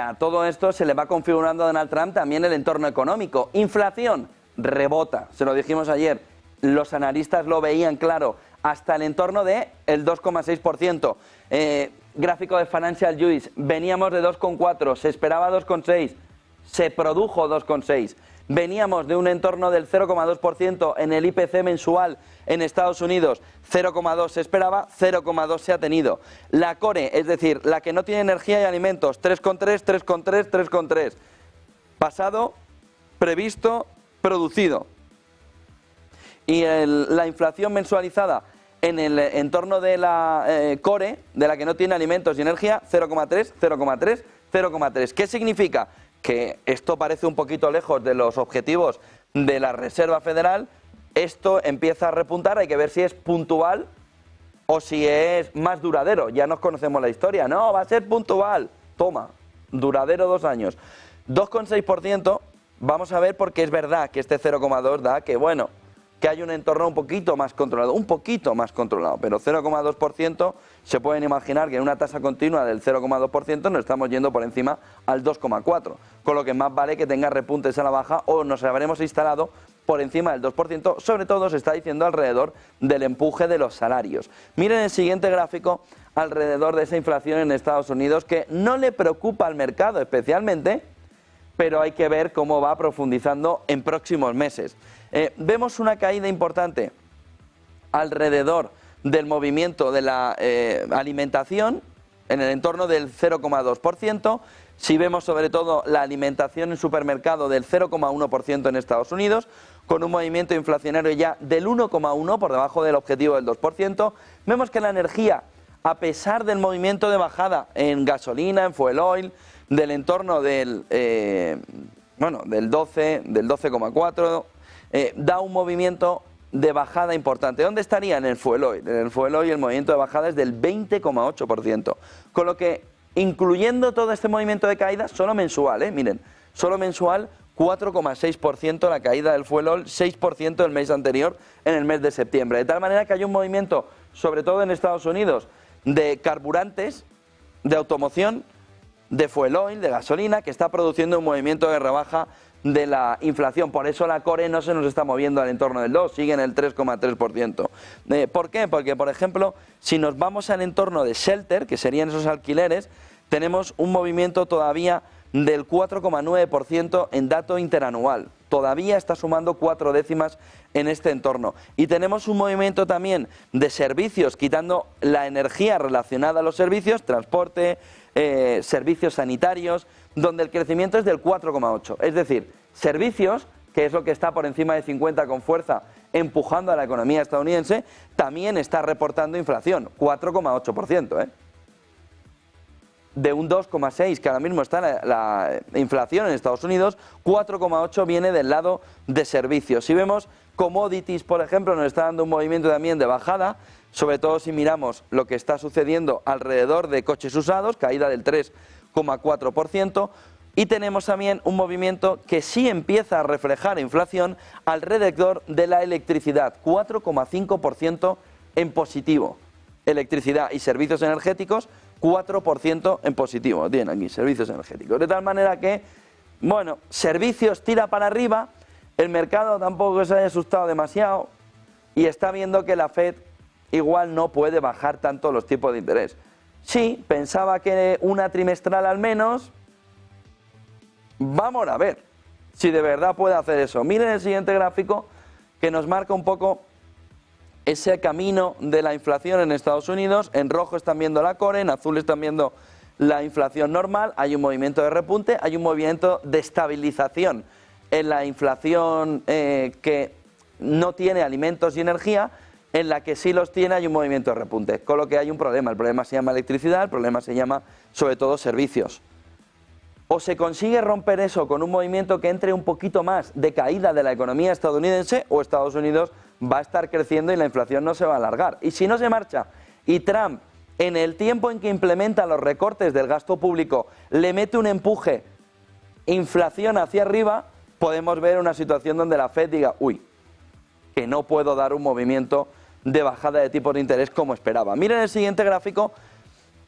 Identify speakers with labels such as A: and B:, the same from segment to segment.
A: A todo esto se le va configurando a Donald Trump también el entorno económico. Inflación, rebota, se lo dijimos ayer, los analistas lo veían claro, hasta el entorno del 2,6%. Gráfico de Financial Juice, veníamos de 2,4, se esperaba 2,6, se produjo 2,6. Veníamos de un entorno del 0,2% en el IPC mensual en Estados Unidos, 0,2 se esperaba, 0,2 se ha tenido. La core, es decir, la que no tiene energía y alimentos, 3,3, 3,3, 3,3. Pasado, previsto, producido. Y la inflación mensualizada en el entorno de la core, de la que no tiene alimentos y energía, 0,3, 0,3, 0,3. ¿Qué significa? Que esto parece un poquito lejos de los objetivos de la Reserva Federal, esto empieza a repuntar, hay que ver si es puntual o si es más duradero. Ya nos conocemos la historia, no, va a ser puntual, toma, duradero 2 años. 2,6%, vamos a ver porque es verdad que este 0,2 da que, bueno, que hay un entorno un poquito más controlado, pero 0,2% se pueden imaginar que en una tasa continua del 0,2% nos estamos yendo por encima al 2,4%, con lo que más vale que tenga repuntes a la baja o nos habremos instalado por encima del 2%, sobre todo se está diciendo alrededor del empuje de los salarios. Miren el siguiente gráfico alrededor de esa inflación en Estados Unidos que no le preocupa al mercado especialmente, pero hay que ver cómo va profundizando en próximos meses. Vemos una caída importante alrededor del movimiento de la alimentación en el entorno del 0,2%. Si vemos sobre todo la alimentación en supermercado del 0,1% en Estados Unidos, con un movimiento inflacionario ya del 1,1% por debajo del objetivo del 2%. Vemos que la energía, a pesar del movimiento de bajada en gasolina, en fuel oil, del entorno del 12, del 12,4%, da un movimiento de bajada importante. ¿Dónde estaría? En el fuel oil. En el fuel oil el movimiento de bajada es del 20,8%. Con lo que, incluyendo todo este movimiento de caída, solo mensual, miren, solo mensual, 4,6% la caída del fuel oil, 6% el mes anterior, en el mes de septiembre. De tal manera que hay un movimiento, sobre todo en Estados Unidos, de carburantes, de automoción, de fuel oil, de gasolina, que está produciendo un movimiento de rebaja de la inflación. Por eso la core no se nos está moviendo al entorno del 2, sigue en el 3,3%. ¿Por qué? Porque, por ejemplo, si nos vamos al entorno de shelter, que serían esos alquileres, tenemos un movimiento todavía del 4,9% en dato interanual. Todavía está sumando 4 décimas en este entorno. Y tenemos un movimiento también de servicios, quitando la energía relacionada a los servicios, transporte, servicios sanitarios, donde el crecimiento es del 4,8%. Es decir, servicios, que es lo que está por encima de 50 con fuerza, empujando a la economía estadounidense, también está reportando inflación, 4,8%, de un 2,6 que ahora mismo está la inflación en Estados Unidos, 4,8 viene del lado de servicios. Si vemos commodities, por ejemplo, nos está dando un movimiento también de bajada, sobre todo si miramos lo que está sucediendo alrededor de coches usados, caída del 3,4%, y tenemos también un movimiento que sí empieza a reflejar inflación alrededor de la electricidad, 4,5% en positivo. Electricidad y servicios energéticos, 4% en positivo. Tienen aquí, servicios energéticos. De tal manera que, bueno, servicios tira para arriba, el mercado tampoco se haya asustado demasiado y está viendo que la Fed igual no puede bajar tanto los tipos de interés. Sí, pensaba que una trimestral al menos. Vamos a ver si de verdad puede hacer eso. Miren el siguiente gráfico que nos marca un poco ese camino de la inflación en Estados Unidos. En rojo están viendo la core, en azul están viendo la inflación normal. Hay un movimiento de repunte, hay un movimiento de estabilización en la inflación que no tiene alimentos y energía. En la que sí los tiene hay un movimiento de repunte, con lo que hay un problema. El problema se llama electricidad, el problema se llama sobre todo servicios. O se consigue romper eso con un movimiento que entre un poquito más de caída de la economía estadounidense, o Estados Unidos va a estar creciendo y la inflación no se va a alargar. Y si no se marcha y Trump, en el tiempo en que implementa los recortes del gasto público, le mete un empuje, inflación hacia arriba, podemos ver una situación donde la Fed diga, uy, que no puedo dar un movimiento de bajada de tipos de interés como esperaba. Miren el siguiente gráfico,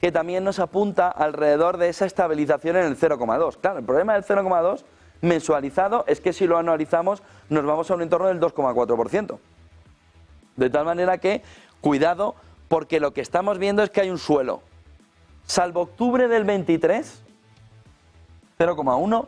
A: que también nos apunta alrededor de esa estabilización en el 0,2. Claro, el problema del 0,2 mensualizado es que si lo anualizamos nos vamos a un entorno del 2,4%. De tal manera que, cuidado, porque lo que estamos viendo es que hay un suelo. Salvo octubre del 23, 0,1,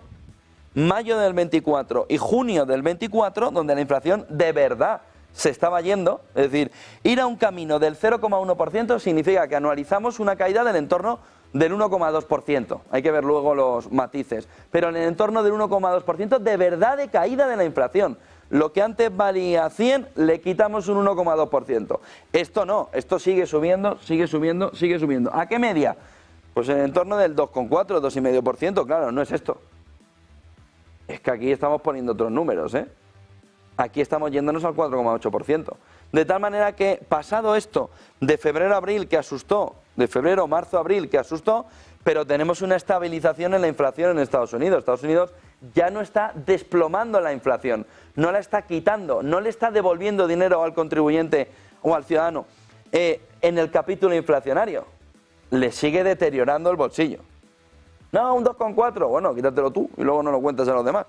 A: mayo del 24 y junio del 24, donde la inflación de verdad se estaba yendo, es decir, ir a un camino del 0,1% significa que anualizamos una caída del entorno del 1,2%. Hay que ver luego los matices. Pero en el entorno del 1,2% de verdad de caída de la inflación. Lo que antes valía 100, le quitamos un 1,2%. Esto no, esto sigue subiendo, sigue subiendo, sigue subiendo. ¿A qué media? Pues en el entorno del 2,4, 2,5%, claro, no es esto. Es que aquí estamos poniendo otros números, ¿eh? Aquí estamos yéndonos al 4,8%. De tal manera que, pasado esto de febrero a abril que asustó, de febrero, marzo, abril que asustó, pero tenemos una estabilización en la inflación en Estados Unidos. Estados Unidos ya no está desplomando la inflación, no la está quitando, no le está devolviendo dinero al contribuyente o al ciudadano en el capítulo inflacionario. Le sigue deteriorando el bolsillo. No, un 2,4, bueno, quítatelo tú y luego no lo cuentas a los demás.